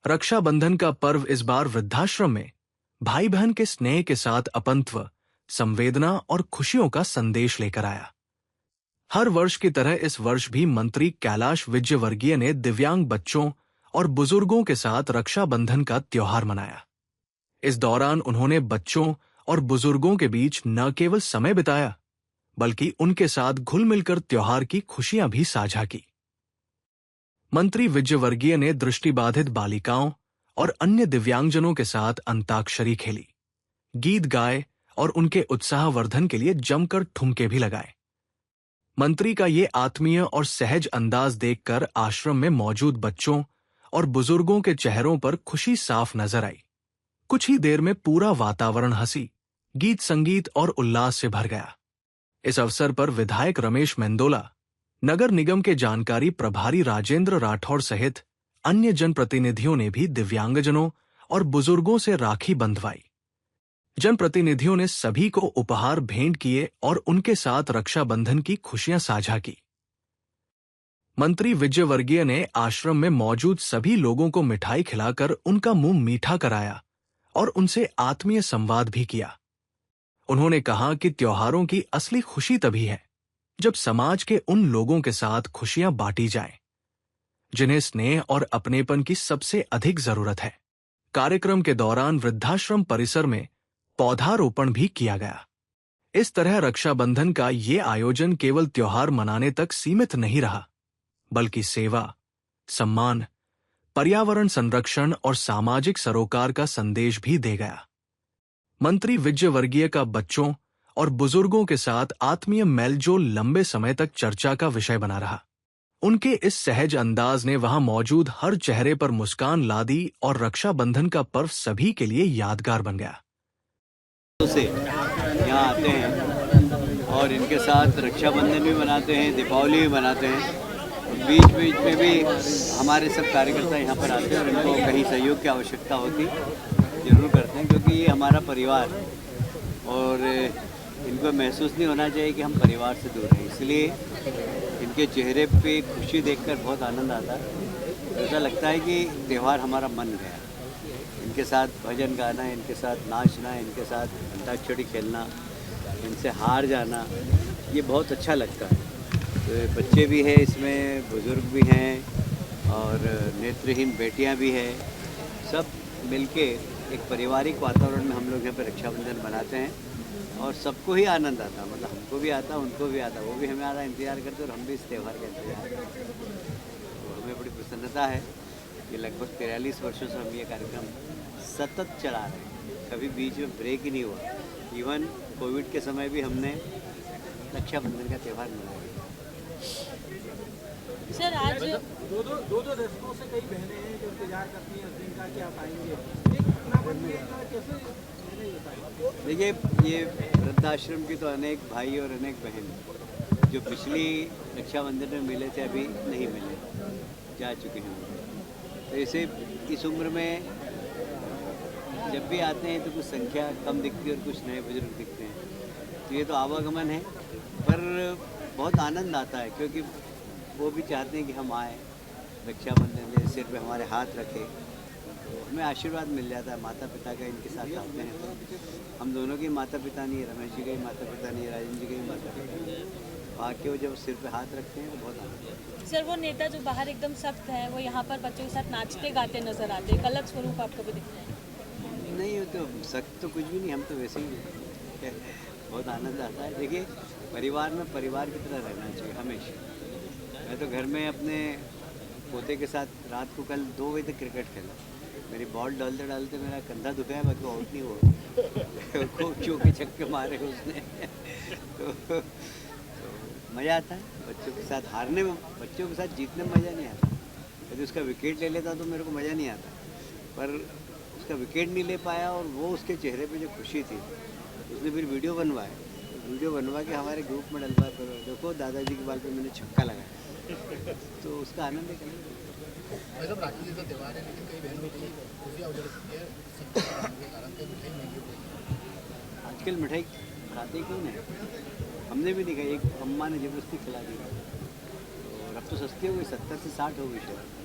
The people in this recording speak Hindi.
रक्षाबंधन का पर्व इस बार वृद्धाश्रम में भाई बहन के स्नेह के साथ अपनत्व, संवेदना और खुशियों का संदेश लेकर आया। हर वर्ष की तरह इस वर्ष भी मंत्री कैलाश विजयवर्गीय ने दिव्यांग बच्चों और बुजुर्गों के साथ रक्षाबंधन का त्योहार मनाया। इस दौरान उन्होंने बच्चों और बुजुर्गों के बीच न केवल समय बिताया, बल्कि उनके साथ घुल मिलकर त्योहार की खुशियां भी साझा की। मंत्री विजयवर्गीय ने दृष्टिबाधित बालिकाओं और अन्य दिव्यांगजनों के साथ अंताक्षरी खेली, गीत गाए और उनके उत्साहवर्धन के लिए जमकर ठुमके भी लगाए। मंत्री का ये आत्मीय और सहज अंदाज देखकर आश्रम में मौजूद बच्चों और बुजुर्गों के चेहरों पर खुशी साफ नजर आई। कुछ ही देर में पूरा वातावरण हंसी, गीत संगीत और उल्लास से भर गया। इस अवसर पर विधायक रमेश मेंदोला, नगर निगम के जानकारी प्रभारी राजेंद्र राठौड़ सहित अन्य जनप्रतिनिधियों ने भी दिव्यांगजनों और बुजुर्गों से राखी बंधवाई। जनप्रतिनिधियों ने सभी को उपहार भेंट किए और उनके साथ रक्षाबंधन की खुशियां साझा की। मंत्री विजयवर्गीय ने आश्रम में मौजूद सभी लोगों को मिठाई खिलाकर उनका मुंह मीठा कराया और उनसे आत्मीय संवाद भी किया। उन्होंने कहा कि त्योहारों की असली खुशी तभी है जब समाज के उन लोगों के साथ खुशियां बांटी जाएं, जिन्हें स्नेह और अपनेपन की सबसे अधिक जरूरत है। कार्यक्रम के दौरान वृद्धाश्रम परिसर में पौधारोपण भी किया गया। इस तरह रक्षाबंधन का ये आयोजन केवल त्योहार मनाने तक सीमित नहीं रहा, बल्कि सेवा, सम्मान, पर्यावरण संरक्षण और सामाजिक सरोकार का संदेश भी दे गया। मंत्री विजयवर्गीय का बच्चों और बुजुर्गों के साथ आत्मीय मेलजोल लंबे समय तक चर्चा का विषय बना रहा। उनके इस सहज अंदाज ने वहां मौजूद हर चेहरे पर मुस्कान ला दी और रक्षाबंधन का पर्व सभी के लिए यादगार बन गया। से यहाँ आते हैं और इनके साथ रक्षाबंधन भी मनाते हैं, दीपावली भी मनाते हैं। बीच बीच में भी हमारे सब कार्यकर्ता यहाँ पर आते हैं और इनको कहीं सहयोग की आवश्यकता होती जरूर करते हैं, क्योंकि ये हमारा परिवार और इनको महसूस नहीं होना चाहिए कि हम परिवार से दूर हैं। इसलिए इनके चेहरे पे खुशी देखकर बहुत आनंद आता है। ऐसा लगता है कि त्यौहार हमारा मन गया। इनके साथ भजन गाना, इनके साथ नाचना, इनके सात्र अंताक्षरी खेलना, इनसे हार जाना, ये बहुत अच्छा लगता है। तो बच्चे भी हैं इसमें, बुज़ुर्ग भी हैं और नेत्रहीन बेटियां भी हैं। सब मिलके एक पारिवारिक वातावरण में हम लोग यहाँ पर रक्षाबंधन मनाते हैं और सबको ही आनंद आता, मतलब हमको भी आता, उनको भी आता। वो भी हमारा इंतज़ार करते और हम भी इस त्यौहार का इंतज़ार करते हैं। तो हमें बड़ी प्रसन्नता है कि लगभग 43 वर्षों से हम ये कार्यक्रम सतत चला रहे हैं, कभी बीच में ब्रेक ही नहीं हुआ। इवन कोविड के समय भी हमने रक्षाबंधन का त्यौहार मनाया। सर आज दो दशकों से कई बहनें हैं जो इंतजार करती हैं उस दिन का कि आप आएंगे। देखिए, ये वृद्धाश्रम की तो अनेक भाई और अनेक बहन जो पिछली रक्षाबंधन में मिले थे अभी नहीं मिले, जा चुके हैं। तो इसे इस उम्र में जब भी आते हैं तो कुछ संख्या कम दिखती है और कुछ नए बुजुर्ग दिखते हैं। तो ये तो आवागमन है, पर बहुत आनंद आता है क्योंकि वो भी चाहते हैं कि हम आए, रक्षाबंधन में सिर पे हमारे हाथ रखें, तो हमें आशीर्वाद मिल जाता है। माता पिता का इनके साथ आते हैं तो हम दोनों के माता पिता नहीं है, रमेश जी के ही माता पिता नहीं है, राजेंद्र जी के ही माता पिता नहीं है। आके वो जब सिर पे हाथ रखते हैं तो बहुत आनंद आता है। सर वो नेता जो बाहर एकदम सख्त है, वो यहाँ पर बच्चों के साथ नाचते गाते नजर आते हैं, एक अलग स्वरूप आपको भी दिखता है? नहीं, वो तो सख्त तो कुछ भी नहीं, हम तो वैसे ही हैं। बहुत आनंद आता है। देखिए, परिवार में परिवार की तरह रहना चाहिए हमेशा। मैं तो घर में अपने पोते के साथ रात को कल 2 बजे तक क्रिकेट खेला। मेरी बॉल डालते डालते मेरा कंधा दुखाया, बाकी आउट नहीं हुआ। खूब चौके छक्के मारे उसने। तो मज़ा आता है बच्चों के साथ हारने में, बच्चों के साथ जीतने में मज़ा नहीं आता। यदि उसका विकेट ले लेता तो मेरे को मज़ा नहीं आता, पर उसका विकेट नहीं ले पाया और वो उसके चेहरे पे जो खुशी थी, उसने फिर वीडियो बनवाया। वीडियो बनवा के हमारे ग्रुप में डलवा कर देखो दादाजी के बाल पे मैंने छक्का लगाया। तो उसका आनंद है। राखी जैसा त्यौहार है लेकिन कई बहनों की खुशियाँ उजड़ चुकी है, सबके कारण कई मिठाई महंगी हो गई। आजकल मिठाई खाते क्यों नहीं? हमने भी नहीं खाई, एक अम्मा ने ज़बरदस्ती खिला दी और अब तो सस्ती हो गई, 70 से 60 हो गई शायद।